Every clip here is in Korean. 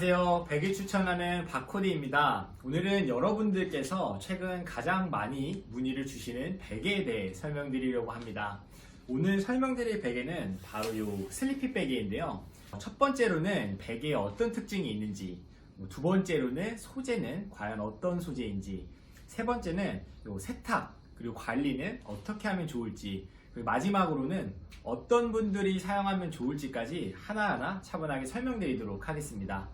안녕하세요. 베개 추천하는 박코디입니다. 오늘은 여러분들께서 최근 가장 많이 문의를 주시는 베개에 대해 설명드리려고 합니다. 오늘 설명드릴 베개는 바로 이 슬리피 베개인데요. 첫 번째로는 베개에 어떤 특징이 있는지, 두 번째로는 소재는 과연 어떤 소재인지, 세 번째는 이 세탁 그리고 관리는 어떻게 하면 좋을지, 그리고 마지막으로는 어떤 분들이 사용하면 좋을지까지 하나하나 차분하게 설명드리도록 하겠습니다.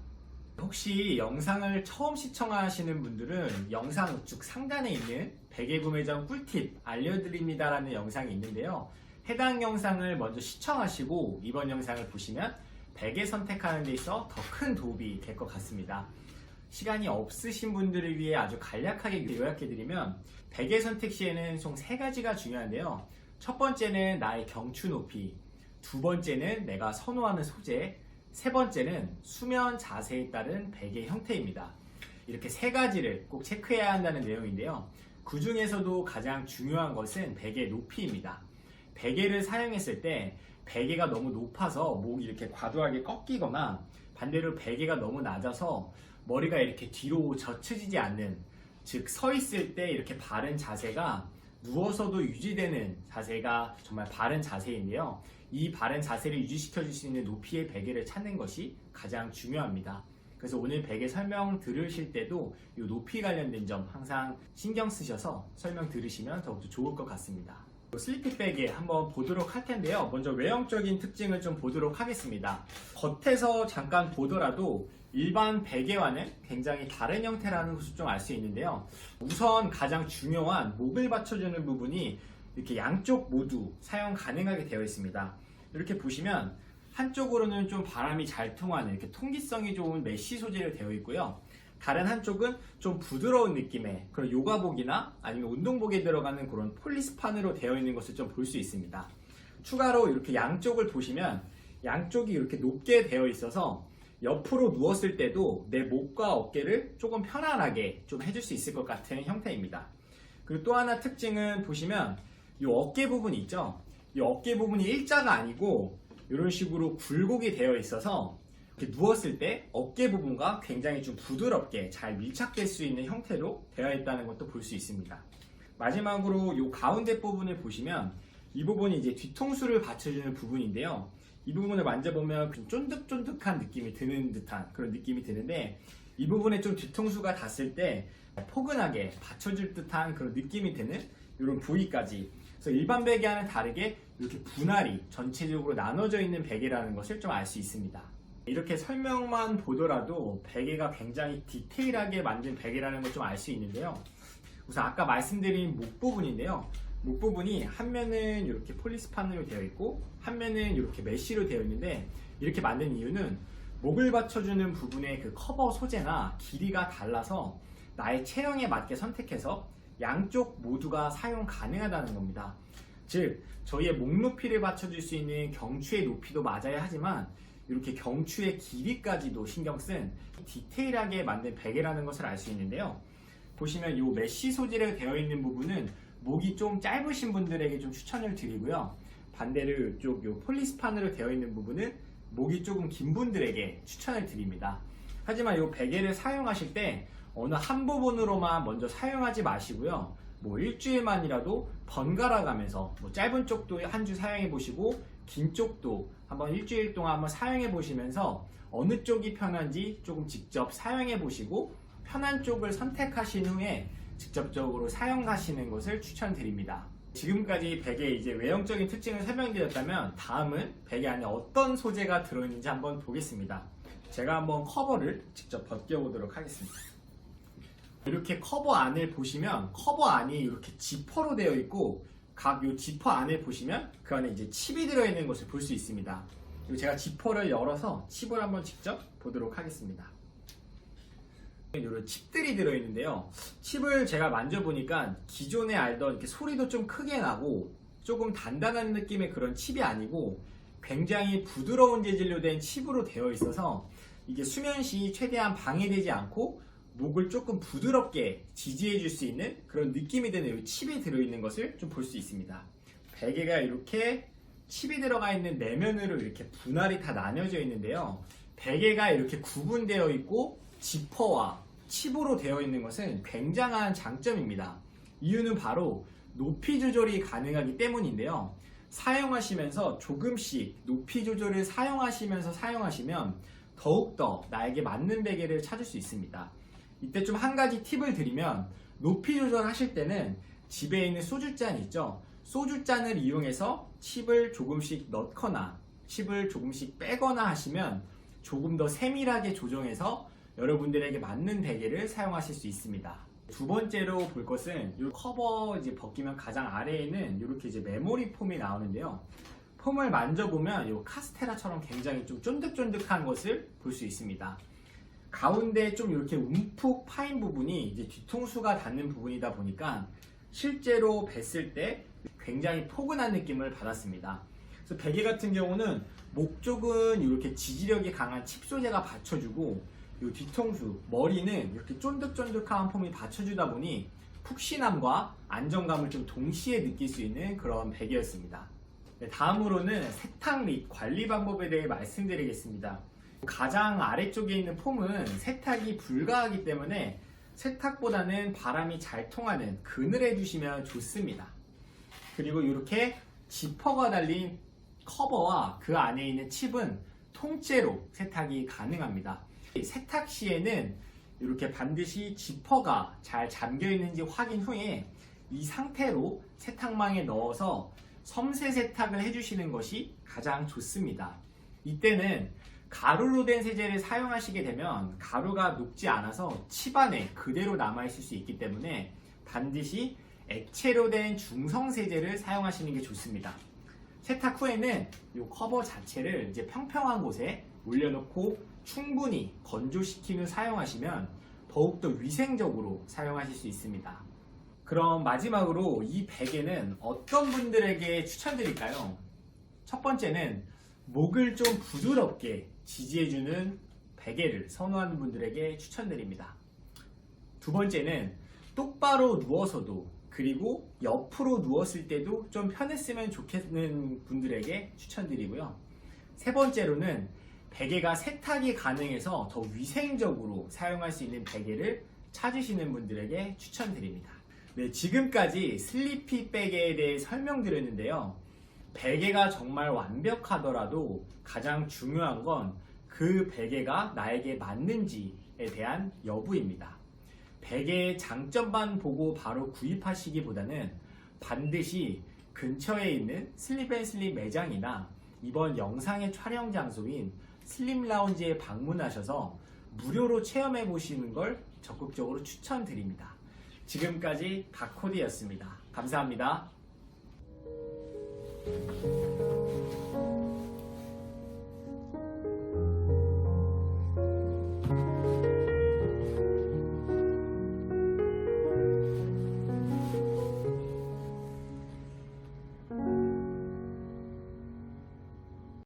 혹시 영상을 처음 시청하시는 분들은 영상 우측 상단에 있는 베개 구매점 꿀팁 알려드립니다 라는 영상이 있는데요. 해당 영상을 먼저 시청하시고 이번 영상을 보시면 베개 선택하는 데 있어 더 큰 도움이 될 것 같습니다. 시간이 없으신 분들을 위해 아주 간략하게 요약해드리면 베개 선택 시에는 총 3가지가 중요한데요. 첫 번째는 나의 경추 높이, 두 번째는 내가 선호하는 소재, 세 번째는 수면 자세에 따른 베개 형태입니다. 이렇게 3가지를 꼭 체크해야 한다는 내용인데요. 그 중에서도 가장 중요한 것은 베개 높이입니다. 베개를 사용했을 때 베개가 너무 높아서 목이 이렇게 과도하게 꺾이거나 반대로 베개가 너무 낮아서 머리가 이렇게 뒤로 젖혀지지 않는, 즉 서 있을 때 이렇게 바른 자세가 누워서도 유지되는 자세가 정말 바른 자세인데요. 이 바른 자세를 유지시켜 줄 수 있는 높이의 베개를 찾는 것이 가장 중요합니다. 그래서 오늘 베개 설명 들으실 때도 이 높이 관련된 점 항상 신경 쓰셔서 설명 들으시면 더욱더 좋을 것 같습니다. 슬리피 베개 한번 보도록 할 텐데요. 먼저 외형적인 특징을 좀 보도록 하겠습니다. 겉에서 잠깐 보더라도 일반 베개와는 굉장히 다른 형태라는 것을 좀 알 수 있는데요. 우선 가장 중요한 목을 받쳐주는 부분이 이렇게 양쪽 모두 사용 가능하게 되어 있습니다. 이렇게 보시면 한쪽으로는 좀 바람이 잘 통하는 이렇게 통기성이 좋은 메쉬 소재로 되어 있고요. 다른 한쪽은 좀 부드러운 느낌의 그런 요가복이나 아니면 운동복에 들어가는 그런 폴리스판으로 되어 있는 것을 좀 볼 수 있습니다. 추가로 이렇게 양쪽을 보시면 양쪽이 이렇게 높게 되어 있어서 옆으로 누웠을 때도 내 목과 어깨를 조금 편안하게 좀 해줄 수 있을 것 같은 형태입니다. 그리고 또 하나 특징은 보시면 이 어깨 부분이 있죠. 이 어깨 부분이 일자가 아니고 이런 식으로 굴곡이 되어 있어서 이렇게 누웠을 때 어깨 부분과 굉장히 좀 부드럽게 잘 밀착될 수 있는 형태로 되어 있다는 것도 볼 수 있습니다. 마지막으로 이 가운데 부분을 보시면 이 부분이 이제 뒤통수를 받쳐주는 부분인데요. 이 부분을 만져보면 쫀득쫀득한 느낌이 드는 듯한 그런 느낌이 드는데, 이 부분에 좀 뒤통수가 닿았을 때 포근하게 받쳐줄 듯한 그런 느낌이 드는 이런 부위까지, 그래서 일반 베개와는 다르게 이렇게 분할이 전체적으로 나눠져 있는 베개라는 것을 좀 알 수 있습니다. 이렇게 설명만 보더라도 베개가 굉장히 디테일하게 만든 베개라는 걸 좀 알 수 있는데요. 우선 아까 말씀드린 목 부분인데요. 목 부분이 한 면은 이렇게 폴리스판으로 되어 있고 한 면은 이렇게 메쉬로 되어 있는데, 이렇게 만든 이유는 목을 받쳐주는 부분의 그 커버 소재나 길이가 달라서 나의 체형에 맞게 선택해서 양쪽 모두가 사용 가능하다는 겁니다. 즉 저희의 목 높이를 받쳐줄 수 있는 경추의 높이도 맞아야 하지만 이렇게 경추의 길이까지도 신경 쓴 디테일하게 만든 베개라는 것을 알 수 있는데요. 보시면 이 메쉬 소재로 되어 있는 부분은 목이 좀 짧으신 분들에게 좀 추천을 드리고요. 반대로 이쪽 이 폴리스판으로 되어 있는 부분은 목이 조금 긴 분들에게 추천을 드립니다. 하지만 이 베개를 사용하실 때 어느 한 부분으로만 먼저 사용하지 마시고요. 뭐 일주일만이라도 번갈아 가면서 짧은 쪽도 한 주 사용해 보시고 긴 쪽도 한번 일주일 동안 한번 사용해 보시면서 어느 쪽이 편한지 조금 직접 사용해 보시고 편한 쪽을 선택하신 후에 직접적으로 사용하시는 것을 추천드립니다. 지금까지 베개의 이제 외형적인 특징을 설명드렸다면 다음은 베개 안에 어떤 소재가 들어있는지 한번 보겠습니다. 제가 한번 커버를 직접 벗겨보도록 하겠습니다. 이렇게 커버 안을 보시면 커버 안이 이렇게 지퍼로 되어 있고 각 요 지퍼 안에 보시면 그 안에 이제 칩이 들어있는 것을 볼 수 있습니다. 그리고 제가 지퍼를 열어서 칩을 한번 직접 보도록 하겠습니다. 이런 칩들이 들어있는데요. 칩을 제가 만져보니까 기존에 알던 이렇게 소리도 좀 크게 나고 조금 단단한 느낌의 그런 칩이 아니고 굉장히 부드러운 재질로 된 칩으로 되어 있어서 이게 수면 시 최대한 방해되지 않고 목을 조금 부드럽게 지지해 줄 수 있는 그런 느낌이 드는 이 칩이 들어있는 것을 좀 볼 수 있습니다. 베개가 이렇게 칩이 들어가 있는 내면으로 이렇게 분할이 다 나뉘어져 있는데요. 베개가 이렇게 구분되어 있고 지퍼와 칩으로 되어 있는 것은 굉장한 장점입니다. 이유는 바로 높이 조절이 가능하기 때문인데요. 사용하시면서 조금씩 높이 조절을 사용하시면 더욱더 나에게 맞는 베개를 찾을 수 있습니다. 이때 좀 한 가지 팁을 드리면, 높이 조절하실 때는 집에 있는 소주잔 있죠? 소주잔을 이용해서 칩을 조금씩 넣거나 칩을 조금씩 빼거나 하시면 조금 더 세밀하게 조정해서 여러분들에게 맞는 베개를 사용하실 수 있습니다. 두 번째로 볼 것은 이 커버 이제 벗기면 가장 아래에는 이렇게 이제 메모리 폼이 나오는데요. 폼을 만져보면 이 카스테라처럼 굉장히 좀 쫀득쫀득한 것을 볼 수 있습니다. 가운데 좀 이렇게 움푹 파인 부분이 이제 뒤통수가 닿는 부분이다 보니까 실제로 뵀을 때 굉장히 포근한 느낌을 받았습니다. 그래서 베개 같은 경우는 목 쪽은 이렇게 지지력이 강한 칩 소재가 받쳐주고, 이 뒤통수, 머리는 이렇게 쫀득쫀득한 폼이 받쳐주다 보니 푹신함과 안정감을 좀 동시에 느낄 수 있는 그런 베개였습니다. 네, 다음으로는 세탁 및 관리 방법에 대해 말씀드리겠습니다. 가장 아래쪽에 있는 폼은 세탁이 불가하기 때문에 세탁보다는 바람이 잘 통하는 그늘에 두시면 좋습니다. 그리고 이렇게 지퍼가 달린 커버와 그 안에 있는 칩은 통째로 세탁이 가능합니다. 세탁 시에는 이렇게 반드시 지퍼가 잘 잠겨 있는지 확인 후에 이 상태로 세탁망에 넣어서 섬세 세탁을 해주시는 것이 가장 좋습니다. 이때는 가루로 된 세제를 사용하시게 되면 가루가 녹지 않아서 칩 안에 그대로 남아있을 수 있기 때문에 반드시 액체로 된 중성 세제를 사용하시는 게 좋습니다. 세탁 후에는 이 커버 자체를 이제 평평한 곳에 올려놓고 충분히 건조시킨 후 사용하시면 더욱더 위생적으로 사용하실 수 있습니다. 그럼 마지막으로 이 베개는 어떤 분들에게 추천드릴까요? 첫 번째는 목을 좀 부드럽게 지지해주는 베개를 선호하는 분들에게 추천드립니다. 두 번째는 똑바로 누워서도, 그리고 옆으로 누웠을 때도 좀 편했으면 좋겠는 분들에게 추천드리고요. 세 번째로는 베개가 세탁이 가능해서 더 위생적으로 사용할 수 있는 베개를 찾으시는 분들에게 추천드립니다. 네, 지금까지 슬리피 베개에 대해 설명드렸는데요. 베개가 정말 완벽하더라도 가장 중요한 건 그 베개가 나에게 맞는지에 대한 여부입니다. 베개의 장점만 보고 바로 구입하시기보다는 반드시 근처에 있는 슬립앤슬립 매장이나 이번 영상의 촬영 장소인 슬립라운지에 방문하셔서 무료로 체험해 보시는 걸 적극적으로 추천드립니다. 지금까지 박코디였습니다. 감사합니다.